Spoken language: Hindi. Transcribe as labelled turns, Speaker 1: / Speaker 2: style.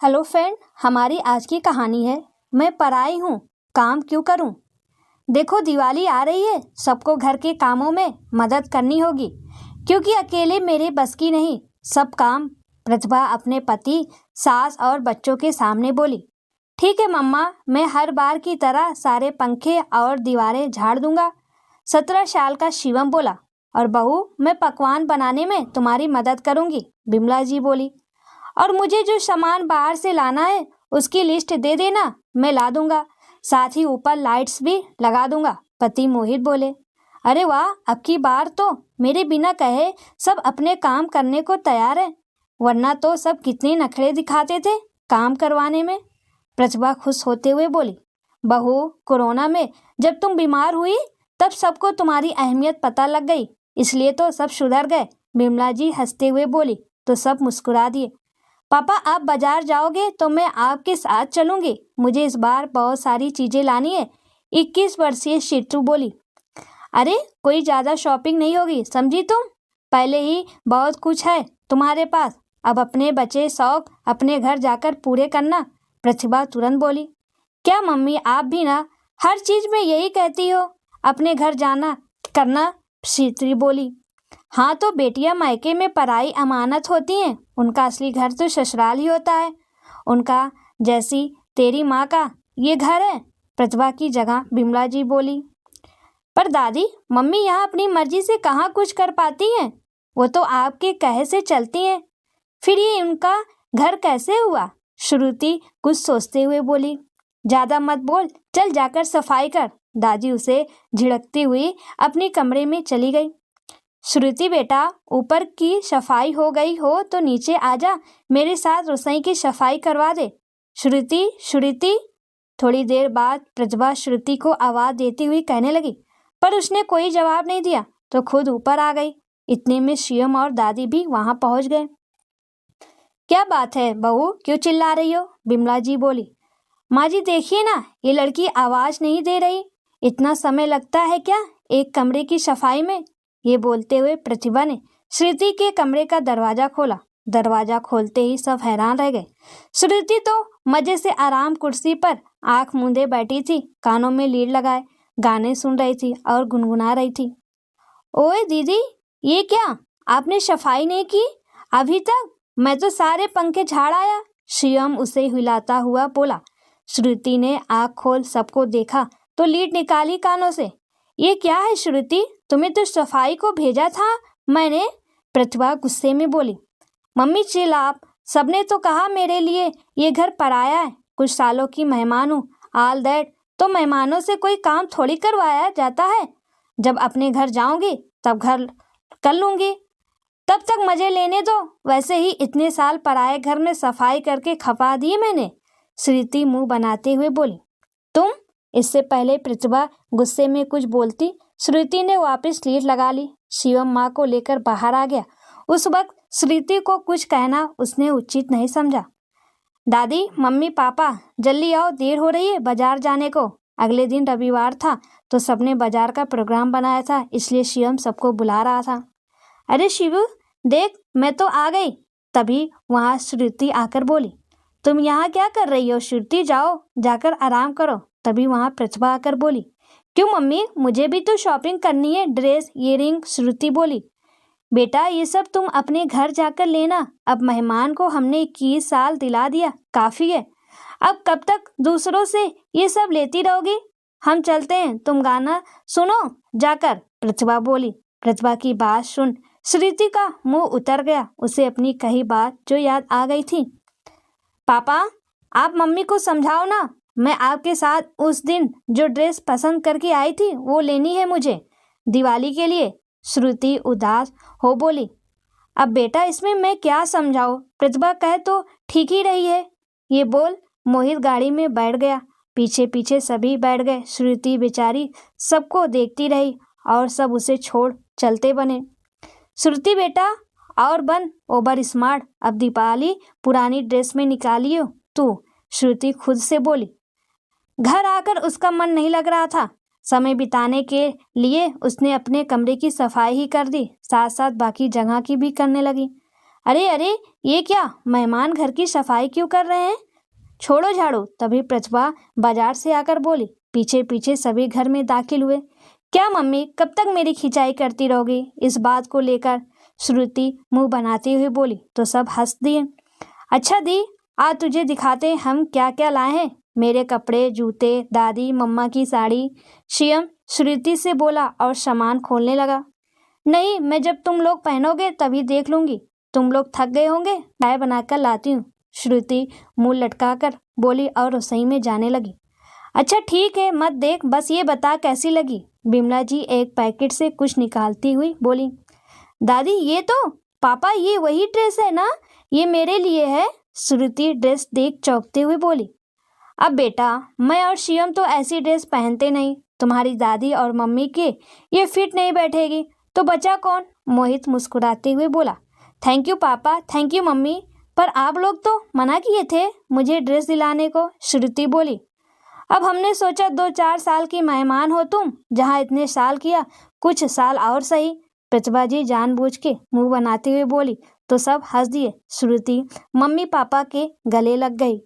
Speaker 1: हेलो फ्रेंड, हमारी आज की कहानी है मैं पराई हूँ, काम क्यों करूँ। देखो, दिवाली आ रही है, सबको घर के कामों में मदद करनी होगी क्योंकि अकेले मेरे बस की नहीं सब काम। प्रतिभा अपने पति, सास और बच्चों के सामने बोली। ठीक है मम्मा, मैं हर बार की तरह सारे पंखे और दीवारें झाड़ दूंगा। 17 साल का शिवम बोला। और बहू, मैं पकवान बनाने में तुम्हारी मदद करूंगी, बिमला जी बोली। और मुझे जो सामान बाहर से लाना है उसकी लिस्ट दे देना, मैं ला दूंगा। साथ ही ऊपर लाइट्स भी लगा दूंगा, पति मोहित बोले। अरे वाह, अब की बार तो मेरे बिना कहे सब अपने काम करने को तैयार है, वरना तो सब कितने नखरे दिखाते थे काम करवाने में। प्रतिभा खुश होते हुए बोली। बहू, कोरोना में जब तुम बीमार हुई तब सबको तुम्हारी अहमियत पता लग गई, इसलिए तो सब सुधर गए, बिमला जी हंसते हुए बोली। तो सब मुस्कुरा दिए। पापा, आप बाजार जाओगे तो मैं आपके साथ चलूंगी, मुझे इस बार बहुत सारी चीजें लानी है, 21 वर्षीय शितू बोली। अरे कोई ज्यादा शॉपिंग नहीं होगी, समझी तुम, पहले ही बहुत कुछ है तुम्हारे पास, अब अपने बचे शौक अपने घर जाकर पूरे करना, प्रतिभा तुरंत बोली। क्या मम्मी, आप भी ना हर चीज में यही कहती हो, अपने घर जाना करना, शीतली बोली। हाँ तो बेटियां मायके में पराई अमानत होती हैं, उनका असली घर तो ससुराल ही होता है, उनका जैसी तेरी माँ का ये घर है, प्रतिभा की जगह बिमला जी बोली। पर दादी, मम्मी यहाँ अपनी मर्जी से कहाँ कुछ कर पाती हैं, वो तो आपके कहे से चलती हैं, फिर ये उनका घर कैसे हुआ, श्रुति कुछ सोचते हुए बोली। ज्यादा मत बोल, चल जाकर सफाई कर, दादी उसे झिड़कती हुई अपने कमरे में चली गई। श्रुति बेटा, ऊपर की सफाई हो गई हो तो नीचे आजा, मेरे साथ रसोई की सफाई करवा दे। श्रुति श्रुति। थोड़ी देर बाद प्रतिभा श्रुति को आवाज देती हुई कहने लगी, पर उसने कोई जवाब नहीं दिया तो खुद ऊपर आ गई। इतने में शिवम और दादी भी वहां पहुंच गए। क्या बात है बहू, क्यों चिल्ला रही हो, बिमला जी बोली। माँ जी देखिए ना, ये लड़की आवाज नहीं दे रही, इतना समय लगता है क्या एक कमरे की सफाई में। ये बोलते हुए प्रतिभा ने श्रुति के कमरे का दरवाजा खोला। दरवाजा खोलते ही सब हैरान रह गए। श्रुति तो मजे से आराम कुर्सी पर आंख मूंदे बैठी थी, कानों में लीड लगाए गाने सुन रही थी और गुनगुना रही थी। ओए दीदी, ये क्या, आपने सफाई नहीं की अभी तक, मैं तो सारे पंखे झाड़ आया, शिवम उसे हिलाता हुआ बोला। श्रुति ने आंख खोल सबको देखा तो लीड निकाली कानों से। ये क्या है श्रुति, तुम्हें तो सफाई को भेजा था मैंने, प्रतिभा गुस्से में बोली। मम्मी चिल आप, सबने तो कहा मेरे लिए ये घर पराया है, कुछ सालों की मेहमान हूँ, ऑल दैट, तो मेहमानों से कोई काम थोड़ी करवाया जाता है, जब अपने घर जाऊंगी तब घर कर लूंगी, तब तक मजे लेने दो, वैसे ही इतने साल पराए घर में सफाई करके खपा दी मैंने, श्रुति मुंह बनाते हुए बोली। तुम, इससे पहले प्रतिभा गुस्से में कुछ बोलती, श्रुति ने वापस लीड लगा ली। शिवम माँ को लेकर बाहर आ गया। उस वक्त श्रुति को कुछ कहना उसने उचित नहीं समझा। दादी, मम्मी, पापा जल्दी आओ, देर हो रही है बाजार जाने को। अगले दिन रविवार था तो सबने बाजार का प्रोग्राम बनाया था, इसलिए शिवम सबको बुला रहा था। अरे शिवू देख, मैं तो आ गई। तभी वहाँ श्रुति आकर बोली। तुम यहाँ क्या कर रही हो श्रुति, जाओ जाकर आराम करो। तभी वहाँ प्रतिभा आकर बोली। क्यों मम्मी, मुझे भी तो शॉपिंग करनी है, ड्रेस, ईयरिंग, श्रुति बोली। बेटा, ये सब तुम अपने घर जाकर लेना, अब मेहमान को हमने 21 साल दिला दिया, काफी है, अब कब तक दूसरों से ये सब लेती रहोगी, हम चलते हैं, तुम गाना सुनो जाकर, प्रतिभा बोली। प्रतिभा की बात सुन श्रुति का मुंह उतर गया, उसे अपनी कही बात जो याद आ गई थी। पापा, आप मम्मी को समझाओ ना, मैं आपके साथ उस दिन जो ड्रेस पसंद करके आई थी वो लेनी है मुझे, दिवाली के लिए, श्रुति उदास हो बोली। अब बेटा इसमें मैं क्या समझाऊं, प्रतिभा कहे तो ठीक ही रही है, ये बोल मोहित गाड़ी में बैठ गया। पीछे पीछे सभी बैठ गए। श्रुति बेचारी सबको देखती रही और सब उसे छोड़ चलते बने। श्रुति बेटा और बन ओवर स्मार्ट, अब दीपावली पुरानी ड्रेस में निकालियो तू, श्रुति खुद से बोली। घर आकर उसका मन नहीं लग रहा था, समय बिताने के लिए उसने अपने कमरे की सफाई ही कर दी, साथ साथ बाकी जगह की भी करने लगी। अरे अरे, ये क्या, मेहमान घर की सफाई क्यों कर रहे हैं? छोड़ो झाड़ू। तभी प्रतिभा बाजार से आकर बोली। पीछे पीछे सभी घर में दाखिल हुए। क्या मम्मी, कब तक मेरी खिंचाई करती रहोगी? इस बात को लेकर श्रुति मुंह बनाती हुई बोली तो सब हंस दिए। अच्छा दी, आज तुझे दिखाते हैं हम क्या क्या लाए हैं। मेरे कपड़े, जूते, दादी मम्मा की साड़ी। शियम श्रुति से बोला और सामान खोलने लगा। नहीं, मैं जब तुम लोग पहनोगे तभी देख लूंगी। तुम लोग थक गए होंगे, चाय बनाकर लाती हूँ। श्रुति मुंह लटकाकर बोली और रसोई में जाने लगी। अच्छा ठीक है, मत देख, बस ये बता कैसी लगी। बिमला जी एक पैकेट से कुछ निकालती हुई बोली। दादी ये तो, पापा ये वही ड्रेस है ना, ये मेरे लिए है। श्रुति ड्रेस देख चौंकते हुए बोली। अब बेटा, मैं और शिवम तो ऐसी ड्रेस पहनते नहीं। तुम्हारी दादी और मम्मी के ये फिट नहीं बैठेगी तो बचा कौन? मोहित मुस्कुराते हुए बोला। थैंक यू पापा, थैंक यू मम्मी, पर आप लोग तो मना किए थे मुझे ड्रेस दिलाने को। श्रुति बोली। अब हमने सोचा 2-4 साल की मेहमान हो तुम, जहाँ इतने साल किया, कुछ साल और सही। प्रतिभा जी जानबूझ के मुंह बनाते हुए बोली तो सब हंस दिए। श्रुति मम्मी पापा के गले लग गई।